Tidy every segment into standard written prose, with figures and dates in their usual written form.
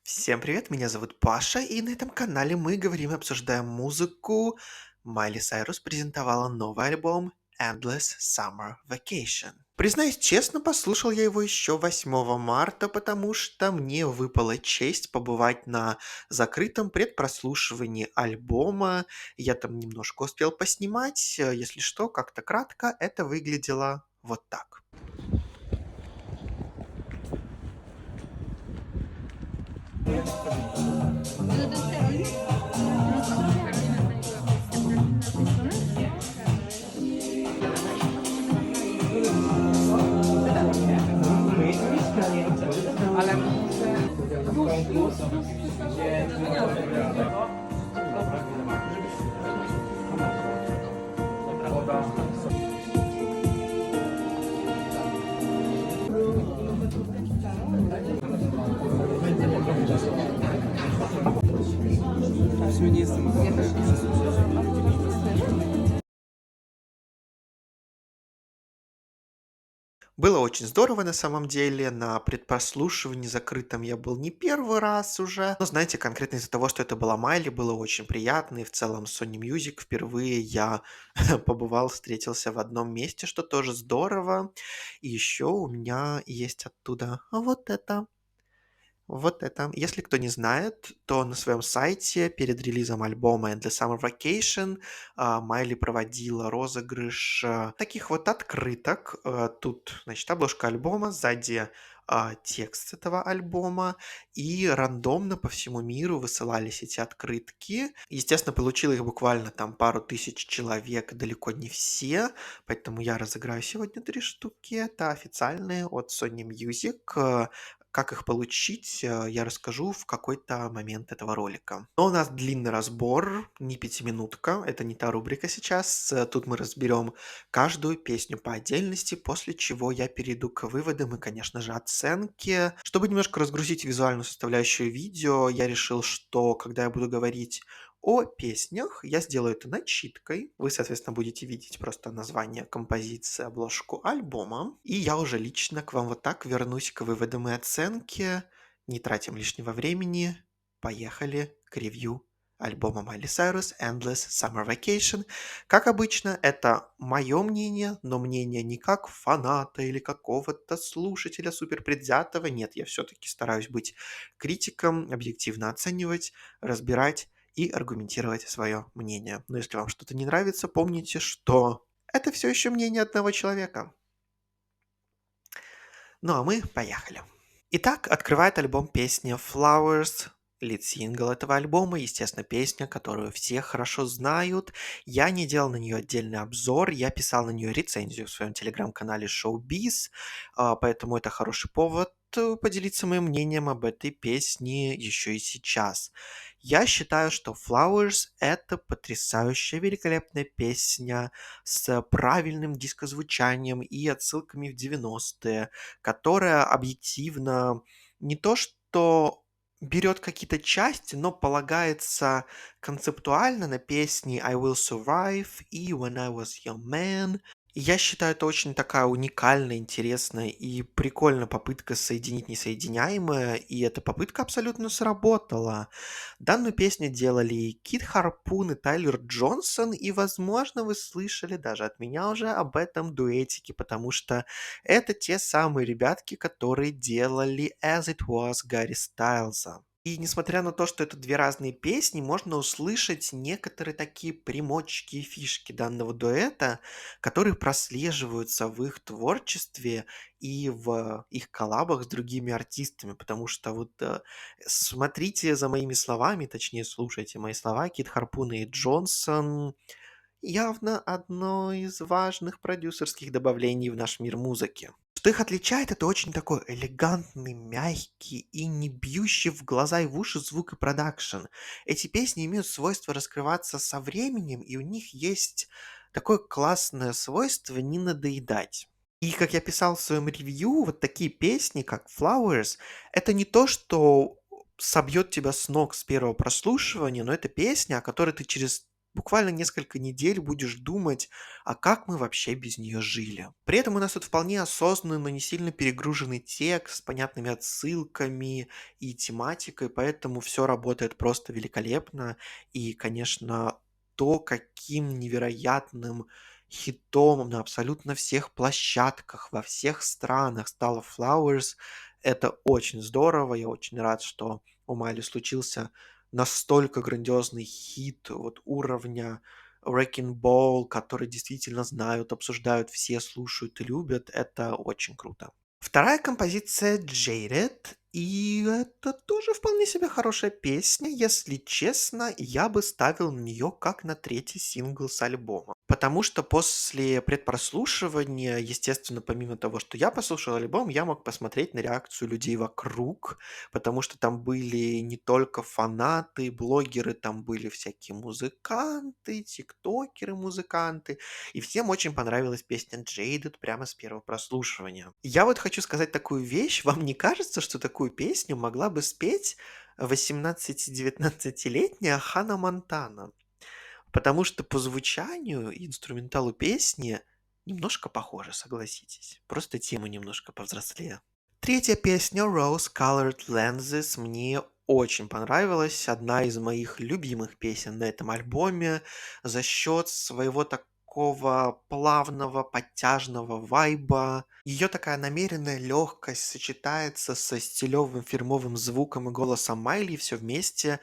Всем привет, меня зовут Паша, и на этом канале мы говорим и обсуждаем музыку. Майли Сайрус презентовала новый альбом Endless Summer Vacation. Признаюсь честно, послушал я его еще 8 марта, потому что мне выпала честь побывать на закрытом предпрослушивании альбома. Я там немножко успел поснимать, если что, как-то кратко, это выглядело вот так. Было очень здорово на самом деле. На предпрослушивании закрытом я был не первый раз уже. Но знаете, конкретно из-за того, что это была Майли, было очень приятно. И в целом Sony Music впервые я побывал, встретился в одном месте, что тоже здорово. И еще у меня есть оттуда вот это. Вот это. Если кто не знает, то на своем сайте перед релизом альбома And the Summer Vacation Майли проводила розыгрыш таких вот открыток. Тут, значит, обложка альбома, сзади текст этого альбома, и рандомно по всему миру высылались эти открытки. Естественно, получил их буквально там пару тысяч человек, далеко не все, поэтому я разыграю сегодня 3 штуки. Это официальные от Sony Music. Как их получить, я расскажу в какой-то момент этого ролика. Но у нас длинный разбор, не пятиминутка, это не та рубрика сейчас. Тут мы разберем каждую песню по отдельности, после чего я перейду к выводам и, конечно же, оценке. Чтобы немножко разгрузить визуальную составляющую видео, я решил, что когда я буду говорить о песнях, я сделаю это начиткой. Вы, соответственно, будете видеть просто название композиции, обложку альбома. И я уже лично к вам вот так вернусь к выводам и оценке. Не тратим лишнего времени. Поехали к ревью альбома Майли Сайрус Endless Summer Vacation. Как обычно, это мое мнение, но мнение не как фаната или какого-то слушателя суперпредвзятого. Нет, я все-таки стараюсь быть критиком, объективно оценивать, разбирать и аргументировать свое мнение. Но если вам что-то не нравится, помните, что это все еще мнение одного человека. Ну а мы поехали. Итак, открывает альбом песня Flowers, лид-сингл этого альбома, естественно, песня, которую все хорошо знают. Я не делал на нее отдельный обзор, я писал на нее рецензию в своем телеграм-канале Showbiz, поэтому это хороший повод поделиться моим мнением об этой песне еще и сейчас. Я считаю, что Flowers — это потрясающая, великолепная песня с правильным дискозвучанием и отсылками в 90-е, которая объективно не то что берет какие-то части, но полагается концептуально на песни I Will Survive и When I Was Your Man. И я считаю, это очень такая уникальная, интересная и прикольная попытка соединить несоединяемое, и эта попытка абсолютно сработала. Данную песню делали Кит Харпун и Тайлер Джонсон, и, возможно, вы слышали даже от меня уже об этом дуэтике, потому что это те самые ребятки, которые делали As It Was Гарри Стайлза. И несмотря на то, что это две разные песни, можно услышать некоторые такие примочки и фишки данного дуэта, которые прослеживаются в их творчестве и в их коллабах с другими артистами, потому что вот смотрите за моими словами, точнее слушайте мои слова, Кит Харпун и Джонсон явно одно из важных продюсерских добавлений в наш мир музыки. Что их отличает, это очень такой элегантный, мягкий и не бьющий в глаза и в уши звук и продакшн. Эти песни имеют свойство раскрываться со временем, и у них есть такое классное свойство не надоедать. И как я писал в своем ревью, вот такие песни, как Flowers, это не то, что собьет тебя с ног с первого прослушивания, но это песня, о которой ты через буквально несколько недель будешь думать, а как мы вообще без нее жили. При этом у нас тут вполне осознанный, но не сильно перегруженный текст с понятными отсылками и тематикой, поэтому все работает просто великолепно. И, конечно, то, каким невероятным хитом на абсолютно всех площадках, во всех странах стала Flowers, это очень здорово. Я очень рад, что у Майли случился настолько грандиозный хит вот уровня Wrecking Ball, который действительно знают, обсуждают все, слушают и любят. Это очень круто. Вторая композиция "Jaded", и это тоже вполне себе хорошая песня. Если честно, я бы ставил на нее как на третий сингл с альбома. Потому что после предпрослушивания, естественно, помимо того, что я послушал альбом, я мог посмотреть на реакцию людей вокруг, потому что там были не только фанаты, блогеры, там были всякие музыканты, тиктокеры-музыканты, и всем очень понравилась песня "Jaded" прямо с первого прослушивания. Я вот хочу сказать такую вещь. Вам не кажется, что такую песню могла бы спеть 18-19-летняя Ханна Монтана? Потому что по звучанию и инструменталу песни немножко похожи, согласитесь. Просто тема немножко повзрослее. Третья песня "Rose Colored Lenses" мне очень понравилась. Одна из моих любимых песен на этом альбоме за счет своего такого плавного, подтяжного вайба. Ее такая намеренная легкость сочетается со стилевым фирмовым звуком и голосом Майли. Все вместе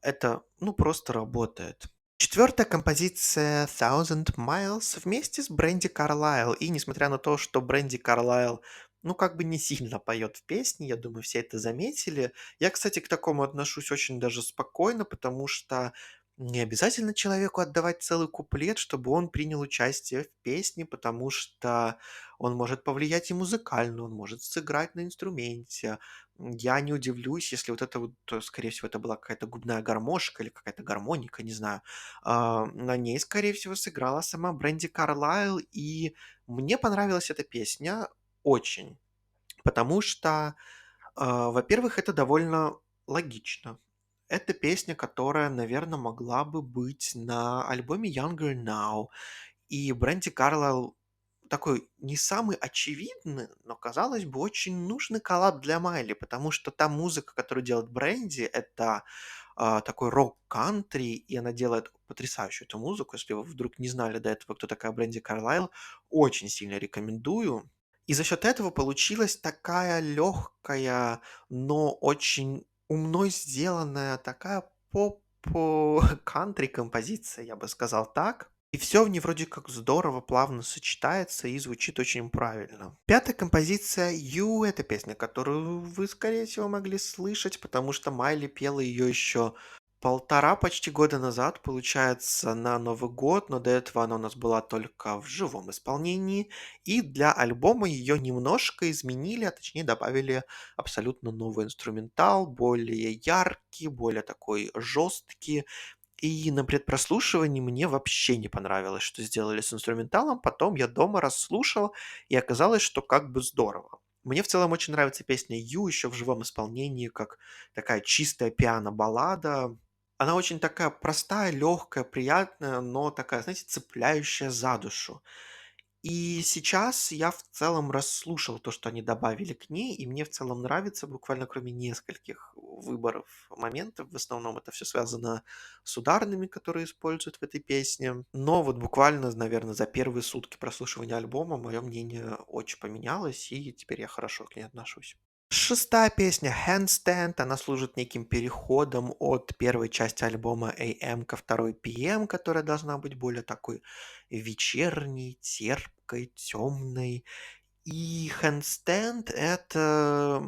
это, ну, просто работает. Четвертая композиция "Thousand Miles" вместе с Бренди Карлайл. И несмотря на то, что Бренди Карлайл, ну, как бы не сильно поет в песне, я думаю, все это заметили. Я, кстати, к такому отношусь очень даже спокойно, потому что не обязательно человеку отдавать целый куплет, чтобы он принял участие в песне, потому что он может повлиять и музыкально, он может сыграть на инструменте. Я не удивлюсь, если вот это вот, скорее всего, это была какая-то губная гармошка или какая-то гармоника, не знаю. На ней, скорее всего, сыграла сама Бренди Карлайл, и мне понравилась эта песня очень, потому что, во-первых, это довольно логично. Это песня, которая, наверное, могла бы быть на альбоме Younger Now, и Бренди Карлайл такой не самый очевидный, но, казалось бы, очень нужный коллаб для Майли, потому что та музыка, которую делает Бренди, это такой рок-кантри, и она делает потрясающую эту музыку. Если вы вдруг не знали до этого, кто такая Бренди Карлайл, очень сильно рекомендую. И за счет этого получилась такая легкая, но очень умно сделанная, такая поп-кантри композиция, я бы сказал так. И все в ней вроде как здорово, плавно сочетается и звучит очень правильно. Пятая композиция "You" — это песня, которую вы, скорее всего, могли слышать, потому что Майли пела ее еще полтора почти года назад, получается, на Новый год, но до этого она у нас была только в живом исполнении, и для альбома ее немножко изменили, а точнее добавили абсолютно новый инструментал, более яркий, более такой жесткий. И на предпрослушивании мне вообще не понравилось, что сделали с инструменталом. Потом я дома расслушал, и оказалось, что как бы здорово. Мне в целом очень нравится песня "You" еще в живом исполнении, как такая чистая пиано-баллада. Она очень такая простая, легкая, приятная, но такая, знаете, цепляющая за душу. И сейчас я в целом расслушал то, что они добавили к ней, и мне в целом нравится, буквально кроме нескольких выборов моментов. В основном это все связано с ударными, которые используют в этой песне. Но вот буквально, наверное, за первые сутки прослушивания альбома мое мнение очень поменялось, и теперь я хорошо к ней отношусь. Шестая песня "Handstand", она служит неким переходом от первой части альбома AM ко второй PM, которая должна быть более такой вечерней, терпкой, темной. И "Handstand" — это,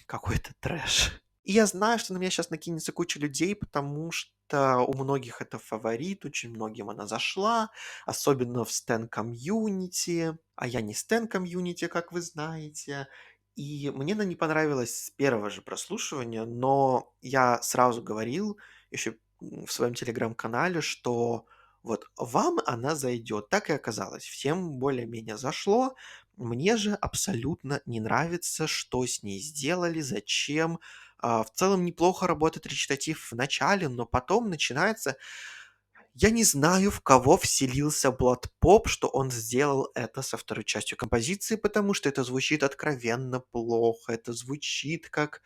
какой-то трэш. И я знаю, что на меня сейчас накинется куча людей, потому что у многих это фаворит, очень многим она зашла, особенно в стэн-комьюнити, а я не стэн-комьюнити, как вы знаете. И мне она не понравилась с первого же прослушивания, но я сразу говорил еще в своем телеграм-канале, что вот вам она зайдет. Так и оказалось. Всем более-менее зашло. Мне же абсолютно не нравится, что с ней сделали, зачем. В целом неплохо работает речитатив в начале, но потом начинается, Я не знаю, в кого вселился Blood Pop, что он сделал это со второй частью композиции, потому что это звучит откровенно плохо. Это звучит как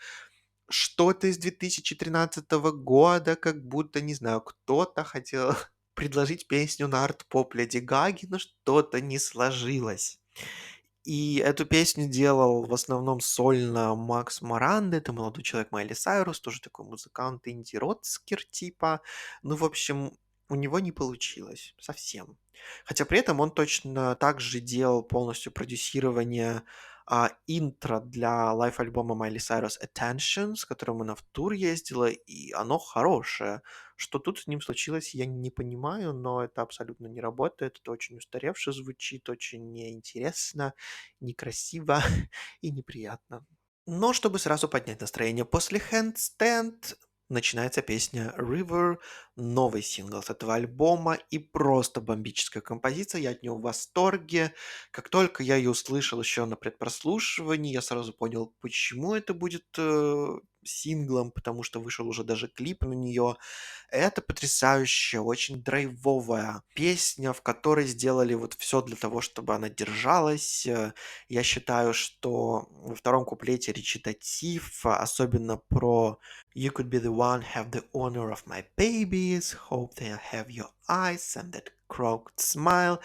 что-то из 2013 года, как будто, не знаю, кто-то хотел предложить песню на арт-поп Леди Гаги, но что-то не сложилось. И эту песню делал в основном сольно Макс Маранда. Это молодой человек Майли Сайрус, тоже такой музыкант инди-роцкер типа. Ну, в общем, у него не получилось совсем. Хотя при этом он точно так же делал полностью продюсирование интро для лайв-альбома Майли Сайрус Attention, с которым она в тур ездила, и оно хорошее. Что тут с ним случилось, я не понимаю, но это абсолютно не работает. Это очень устаревше звучит, очень неинтересно, некрасиво и неприятно. Но чтобы сразу поднять настроение после Handstand, начинается песня River, новый сингл с этого альбома и просто бомбическая композиция, я от нее в восторге. Как только я ее услышал еще на предпрослушивании, я сразу понял, почему это будет синглом, потому что вышел уже даже клип на нее. Это потрясающая, очень драйвовая песня, в которой сделали вот все для того, чтобы она держалась. Я считаю, что во втором куплете речитатив, особенно про "You could be the one, have the honor of my babies, hope they'll have your eyes and that crooked smile".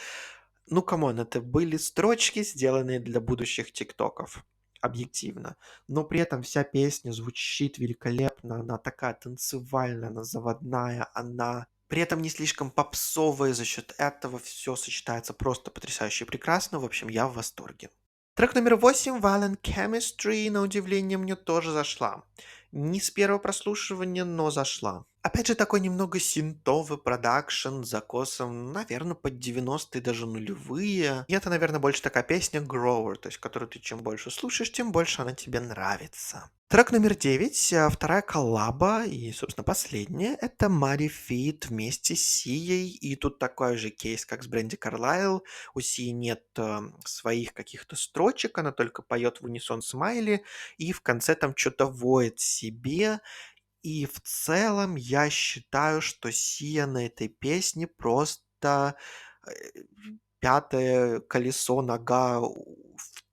Ну, камон, это были строчки, сделанные для будущих тиктоков, объективно. Но при этом вся песня звучит великолепно, она такая танцевальная, она заводная, она при этом не слишком попсовая, за счет этого все сочетается просто потрясающе и прекрасно. В общем, я в восторге. Трек номер 8 Violent Chemistry, на удивление, мне тоже зашла. Не с первого прослушивания, но зашла. Опять же, такой немного синтовый продакшн с закосом, наверное, под 90-е, даже нулевые. И это, наверное, больше такая песня Grower, то есть которую ты чем больше слушаешь, тем больше она тебе нравится. Трек номер 9, вторая коллаба и, собственно, последняя, это Мари Фит вместе с Сией. И тут такой же кейс, как с Бренди Карлайл. У Сии нет своих каких-то строчек, она только поет в унисон с Майли, и в конце там что-то воет себе. И в целом я считаю, что Сия на этой песне просто э, пятое колесо, нога,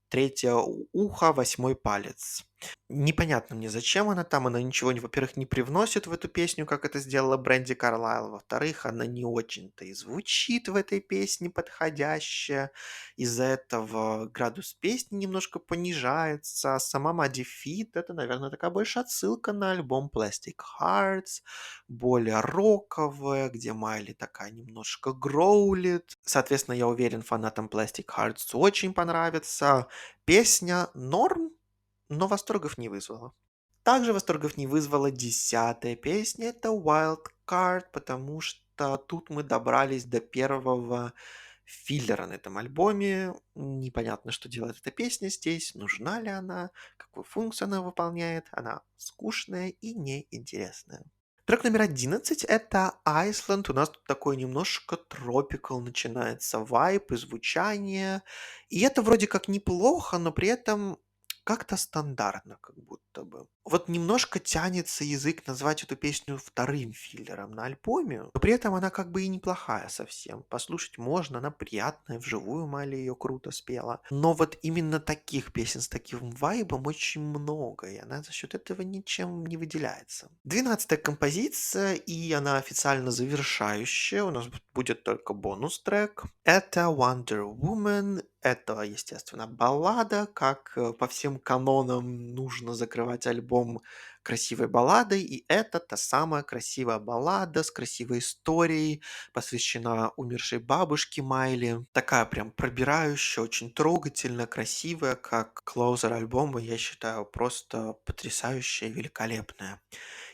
третье ухо, восьмой палец. Непонятно мне, зачем она там. Она ничего, во-первых, не привносит в эту песню, как это сделала Бренди Карлайл. Во-вторых, она не очень-то и звучит в этой песне подходяще. Из-за этого градус песни немножко понижается. А сама Мадди Фит — это, наверное, такая больше отсылка на альбом Plastic Hearts, более роковая, где Майли такая немножко гроулит. Соответственно, я уверен, фанатам Plastic Hearts очень понравится. Песня норм, но восторгов не вызвала. Также восторгов не вызвала 10-я песня, это Wild Card, потому что тут мы добрались до первого филлера на этом альбоме. Непонятно, что делает эта песня здесь, нужна ли она, какую функцию она выполняет. Она скучная и неинтересная. Трек номер 11 это Iceland. У нас тут такой немножко тропикал начинается вайб и звучание. И это вроде как неплохо, но при этом как-то стандартно, как будто бы. Вот немножко тянется язык назвать эту песню вторым филлером на альбоме, но при этом она как бы и неплохая совсем. Послушать можно, она приятная, вживую Майли ее круто спела. Но вот именно таких песен с таким вайбом очень много, и она за счет этого ничем не выделяется. 12-я композиция, и она официально завершающая. У нас будет только бонус-трек. Это Wonder Woman. Это, естественно, баллада, как по всем канонам нужно закрывать альбом красивой балладой, и это та самая красивая баллада с красивой историей, посвящена умершей бабушке Майли. Такая прям пробирающая, очень трогательно, красивая, как клоузер альбома, я считаю, просто потрясающая, великолепная.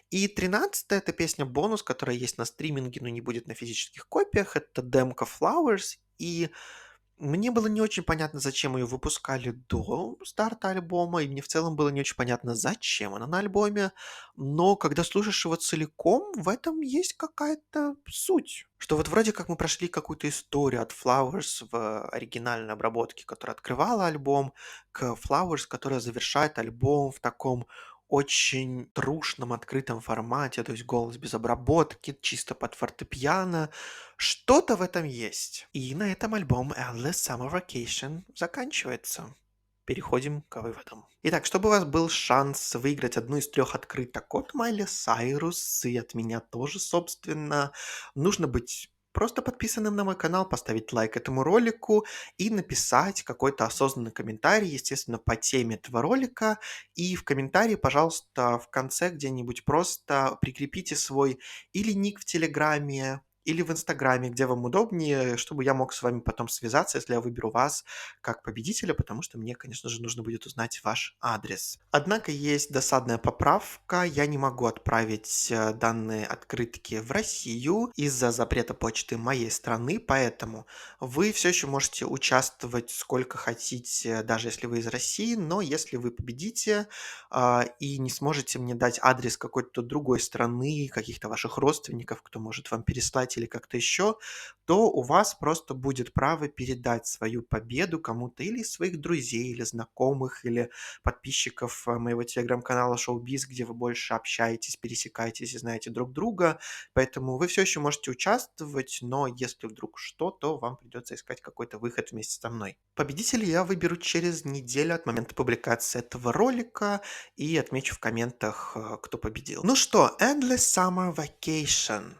И 13-я — это песня бонус, которая есть на стриминге, но не будет на физических копиях. Это демка Flowers, и мне было не очень понятно, зачем ее выпускали до старта альбома, и мне в целом было не очень понятно, зачем она на альбоме. Но когда слушаешь его целиком, в этом есть какая-то суть. Что вот вроде как мы прошли какую-то историю от Flowers в оригинальной обработке, которая открывала альбом, к Flowers, которая завершает альбом в таком очень трушном, открытом формате, то есть голос без обработки, чисто под фортепиано. Что-то в этом есть. И на этом альбом Endless Summer Vacation заканчивается. Переходим к выводам. Итак, чтобы у вас был шанс выиграть одну из трех открыток от Майли Сайрус и от меня тоже, собственно, нужно быть просто подписанным на мой канал, поставить лайк этому ролику и написать какой-то осознанный комментарий, естественно, по теме этого ролика. И в комментарии, пожалуйста, в конце где-нибудь просто прикрепите свой или ник в Телеграме, или в Инстаграме, где вам удобнее, чтобы я мог с вами потом связаться, если я выберу вас как победителя, потому что мне, конечно же, нужно будет узнать ваш адрес. Однако есть досадная поправка. Я не могу отправить данные открытки в Россию из-за запрета почты моей страны, поэтому вы все еще можете участвовать сколько хотите, даже если вы из России, но если вы победите и не сможете мне дать адрес какой-то другой страны, каких-то ваших родственников, кто может вам переслать или как-то еще, то у вас просто будет право передать свою победу кому-то или из своих друзей, или знакомых, или подписчиков моего телеграм-канала Showbiz, где вы больше общаетесь, пересекаетесь и знаете друг друга. Поэтому вы все еще можете участвовать, но если вдруг что, то вам придется искать какой-то выход вместе со мной. Победителя я выберу через неделю от момента публикации этого ролика и отмечу в комментах, кто победил. Ну что, Endless Summer Vacation.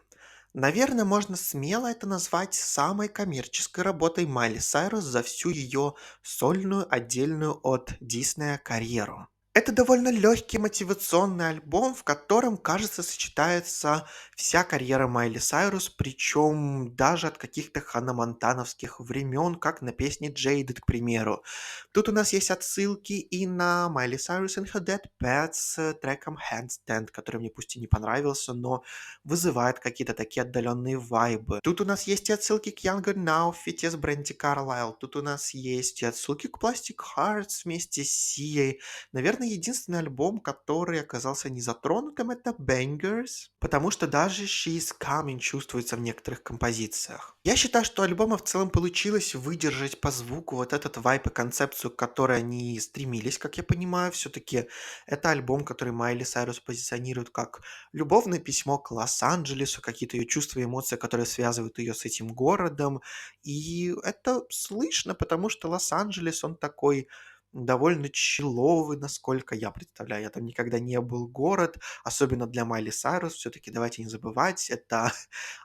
Наверное, можно смело это назвать самой коммерческой работой Майли Сайрус за всю ее сольную, отдельную от Диснея карьеру. Это довольно легкий мотивационный альбом, в котором, кажется, сочетается вся карьера Майли Сайрус, причем даже от каких-то ханна-монтановских времен, как на песне Jaded, к примеру. Тут у нас есть отсылки и на Майли Сайрус and Her Dead Pets с треком Handstand, который мне пусть и не понравился, но вызывает какие-то такие отдаленные вайбы. Тут у нас есть и отсылки к Younger Now в фите с Бренди Карлайл. Тут у нас есть и отсылки к Plastic Hearts вместе с Сией. Наверное, единственный альбом, который оказался незатронутым, это Bangers, потому что даже She's Coming чувствуется в некоторых композициях. Я считаю, что альбома в целом получилось выдержать по звуку вот этот вайп и концепцию, к которой они стремились, как я понимаю. Все-таки это альбом, который Майли Сайрус позиционирует как любовное письмо к Лос-Анджелесу, какие-то ее чувства и эмоции, которые связывают ее с этим городом. И это слышно, потому что Лос-Анджелес, он такой довольно человый, насколько я представляю. Я там никогда не был город, особенно для Майли Сайрус. Все-таки давайте не забывать, это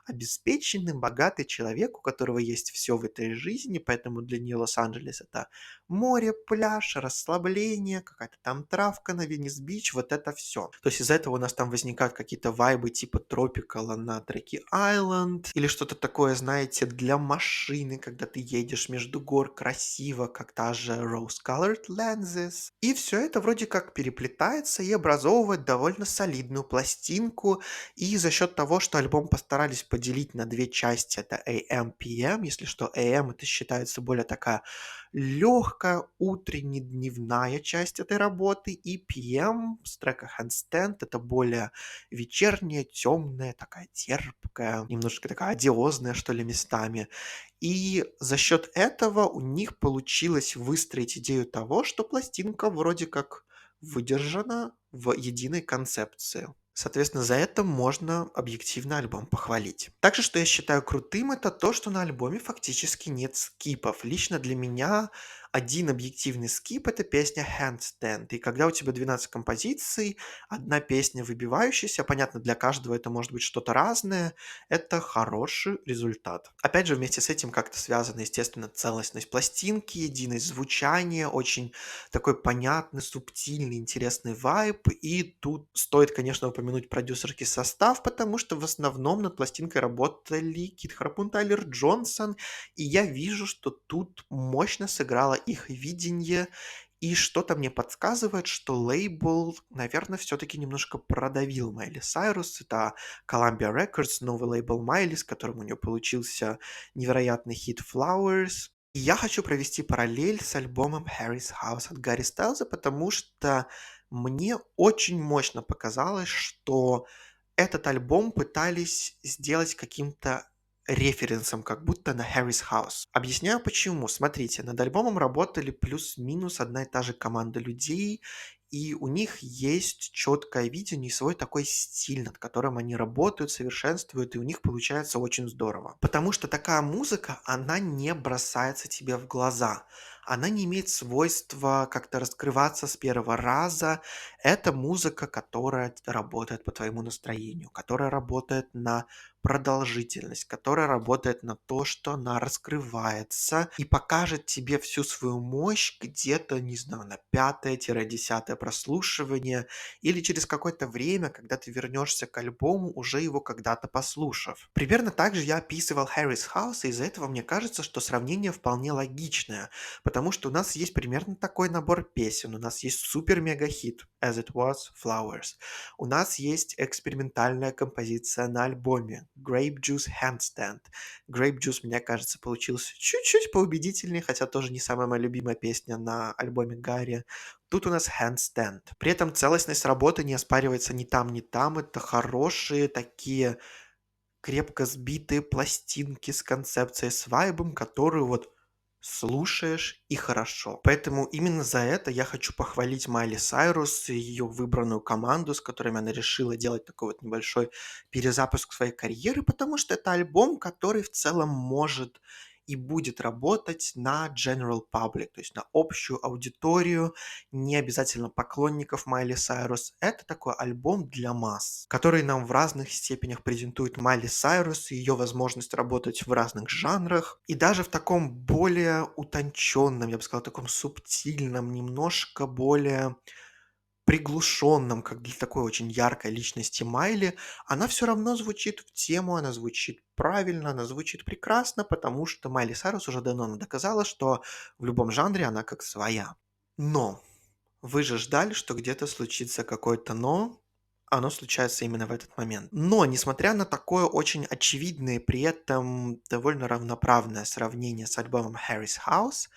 обеспеченный, богатый человек, у которого есть все в этой жизни, поэтому для нее Лос-Анджелес это море, пляж, расслабление, какая-то там травка на Венес-Бич, вот это все. То есть из-за этого у нас там возникают какие-то вайбы типа Тропикала на треке Island или что-то такое, знаете, для машины, когда ты едешь между гор красиво, как та же Rose Colored Lenses. И все это вроде как переплетается и образовывает довольно солидную пластинку. И за счет того, что альбом постарались поделить на две части, это AM, PM, если что, AM это считается более такая легкая утренне-дневная часть этой работы, и PM с трека Handstand это более вечерняя, темная, такая терпкая, немножко такая одиозная, что ли, местами. И за счет этого у них получилось выстроить идею того, что пластинка вроде как выдержана в единой концепции. Соответственно, за это можно объективно альбом похвалить. Также, что я считаю крутым, это то, что на альбоме фактически нет скипов. Лично для меня один объективный скип — это песня Handstand. И когда у тебя 12 композиций, одна песня выбивающаяся, понятно, для каждого это может быть что-то разное, это хороший результат. Опять же, вместе с этим как-то связана, естественно, целостность пластинки, единость звучания, очень такой понятный, субтильный, интересный вайб. И тут стоит, конечно, упомянуть продюсерский состав, потому что в основном над пластинкой работали Кит Харапун, Тайлер Джонсон, и я вижу, что тут мощно сыграло их видение, и что-то мне подсказывает, что лейбл, наверное, все-таки немножко продавил Майли Сайрус. Это Columbia Records, новый лейбл Майли, с которым у нее получился невероятный хит Flowers. И я хочу провести параллель с альбомом Harry's House от Гарри Стайлза, потому что мне очень мощно показалось, что этот альбом пытались сделать каким-то референсом, как будто на Harry's House. Объясняю почему. Смотрите, над альбомом работали плюс-минус одна и та же команда людей, и у них есть четкое видение и свой такой стиль, над которым они работают, совершенствуют, и у них получается очень здорово. Потому что такая музыка, она не бросается тебе в глаза. Она не имеет свойства как-то раскрываться с первого раза. Это музыка, которая работает по твоему настроению, которая работает на продолжительность, которая работает на то, что она раскрывается и покажет тебе всю свою мощь где-то, не знаю, на пятое-десятое прослушивание или через какое-то время, когда ты вернешься к альбому, уже его когда-то послушав. Примерно так же я описывал Harry's House, и из-за этого мне кажется, что сравнение вполне логичное, потому что у нас есть примерно такой набор песен, у нас есть супер-мега-хит As It Was, Flowers, у нас есть экспериментальная композиция на альбоме Grape Juice Handstand. Grape Juice, мне кажется, получился чуть-чуть поубедительнее, хотя тоже не самая моя любимая песня на альбоме Гарри. Тут у нас Handstand. При этом целостность работы не оспаривается ни там, ни там. Это хорошие такие крепко сбитые пластинки с концепцией, с вайбом, которую вот слушаешь и хорошо. Поэтому именно за это я хочу похвалить Майли Сайрус и ее выбранную команду, с которыми она решила делать такой вот небольшой перезапуск своей карьеры, потому что это альбом, который в целом может и будет работать на general public, то есть на общую аудиторию, не обязательно поклонников Майли Сайрус. Это такой альбом для масс, который нам в разных степенях презентует Майли Сайрус и ее возможность работать в разных жанрах. И даже в таком более утонченном, я бы сказал, таком субтильном, немножко более приглушенном, как для такой очень яркой личности Майли, она все равно звучит в тему, она звучит правильно, она звучит прекрасно, потому что Майли Сайрус уже давно нам доказала, что в любом жанре она как своя. Но вы же ждали, что где-то случится какое-то «но», оно случается именно в этот момент. Но, несмотря на такое очень очевидное и при этом довольно равноправное сравнение с альбомом Harry's House,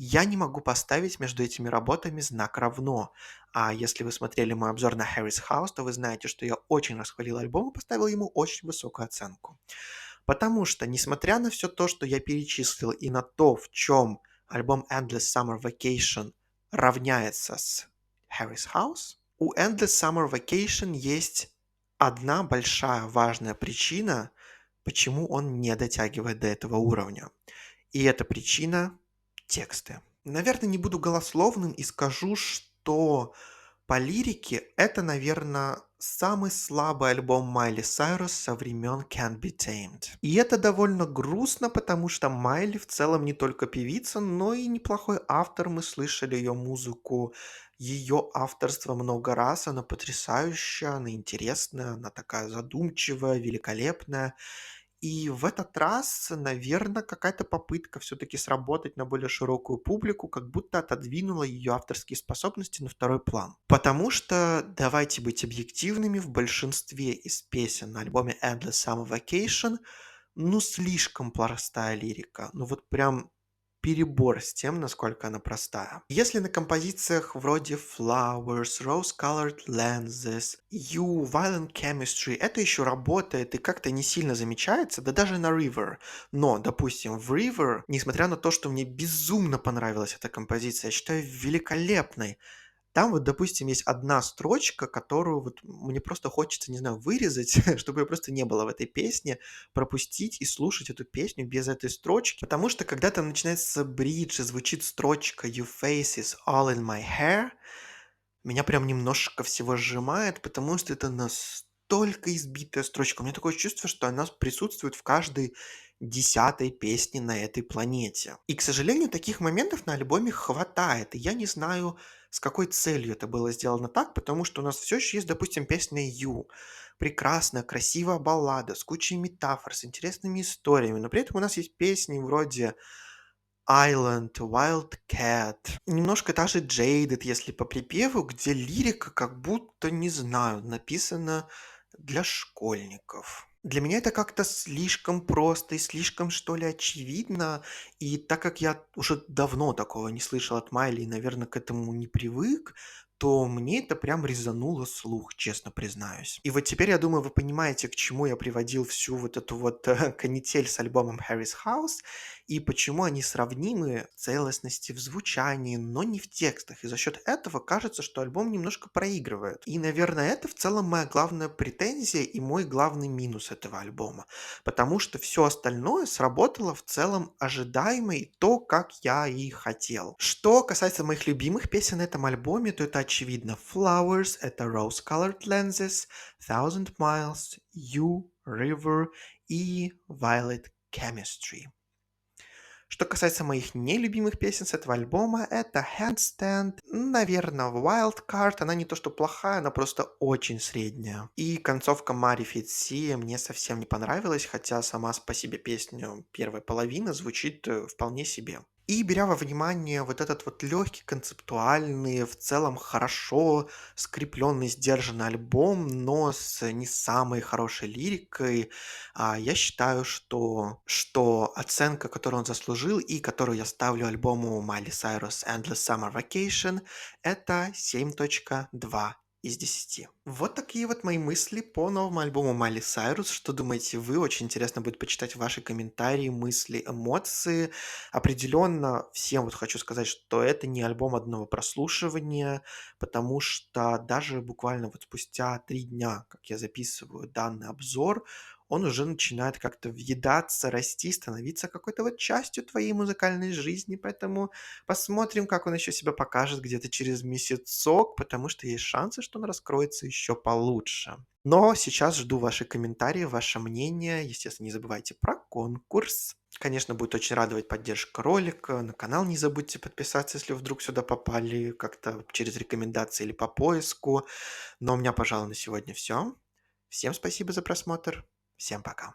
я не могу поставить между этими работами знак «равно». А если вы смотрели мой обзор на Harry's House, то вы знаете, что я очень расхвалил альбом и поставил ему очень высокую оценку. Потому что, несмотря на все то, что я перечислил, и на то, в чем альбом Endless Summer Vacation равняется с Harry's House, у Endless Summer Vacation есть одна большая важная причина, почему он не дотягивает до этого уровня. И эта причина — тексты. Наверное, не буду голословным и скажу, что по лирике это, наверное, самый слабый альбом Майли Сайрус со времен Can't Be Tamed. И это довольно грустно, потому что Майли в целом не только певица, но и неплохой автор. Мы слышали ее музыку, ее авторство много раз. Она потрясающая, она интересная, она такая задумчивая, великолепная. И в этот раз, наверное, какая-то попытка все-таки сработать на более широкую публику, как будто отодвинула ее авторские способности на второй план. Потому что, давайте быть объективными, в большинстве из песен на альбоме Endless Summer Vacation, ну, слишком простая лирика. Ну, вот прям перебор с тем, насколько она простая. Если на композициях вроде Flowers, Rose-Colored Lenses, You, Violent Chemistry это еще работает и как-то не сильно замечается, да даже на River. Но, допустим, в River, несмотря на то, что мне безумно понравилась эта композиция, я считаю великолепной, там вот, допустим, есть одна строчка, которую вот мне просто хочется, не знаю, вырезать, чтобы ее просто не было в этой песне, пропустить и слушать эту песню без этой строчки. Потому что когда там начинается бридж и звучит строчка «You face is all in my hair», меня прям немножко всего сжимает, потому что это настолько избитая строчка. У меня такое чувство, что она присутствует в каждой десятой песне на этой планете. И, к сожалению, таких моментов на альбоме хватает. И я не знаю, с какой целью это было сделано так, потому что у нас все еще есть, допустим, песня «You». Прекрасная, красивая баллада с кучей метафор, с интересными историями. Но при этом у нас есть песни вроде Island, Wildcat, немножко даже Jaded, если по припеву, где лирика как будто, не знаю, написана для школьников. Для меня это как-то слишком просто и слишком, что ли, очевидно. И так как я уже давно такого не слышал от Майли и, наверное, к этому не привык, то мне это прям резануло слух, честно признаюсь. И вот теперь, я думаю, вы понимаете, к чему я приводил всю вот эту вот канитель с альбомом Harry's House. и почему они сравнимы в целостности, в звучании, но не в текстах. И за счет этого кажется, что альбом немножко проигрывает. И, наверное, это в целом моя главная претензия и мой главный минус этого альбома. Потому что все остальное сработало в целом ожидаемо и то, как я и хотел. Что касается моих любимых песен на этом альбоме, то это очевидно. Flowers — это Rose Colored Lenses, Thousand Miles, You, River и Violet Chemistry. Что касается моих нелюбимых песен с этого альбома, это Handstand, наверное, Wildcard. Она не то что плохая, она просто очень средняя. И концовка Мари Фитси мне совсем не понравилась, хотя сама по себе песня первой половины звучит вполне себе. И беря во внимание вот этот вот легкий, концептуальный, в целом хорошо скрепленный, сдержанный альбом, но с не самой хорошей лирикой, я считаю, что оценка, которую он заслужил и которую я ставлю альбому Майли Сайрус Endless Summer Vacation, это 7.2 из 10. Вот такие вот мои мысли по новому альбому Майли Сайрус. Что думаете вы? Очень интересно будет почитать ваши комментарии, мысли, эмоции. Определенно всем вот хочу сказать, что это не альбом одного прослушивания, потому что даже буквально вот спустя 3 дня, как я записываю данный обзор, он уже начинает как-то въедаться, расти, становиться какой-то вот частью твоей музыкальной жизни. Поэтому посмотрим, как он еще себя покажет где-то через месяцок, потому что есть шансы, что он раскроется еще получше. Но сейчас жду ваши комментарии, ваше мнение. Естественно, не забывайте про конкурс. Конечно, будет очень радовать поддержка ролика. На канал не забудьте подписаться, если вдруг сюда попали как-то через рекомендации или по поиску. Но у меня, пожалуй, на сегодня все. Всем спасибо за просмотр. Всем пока.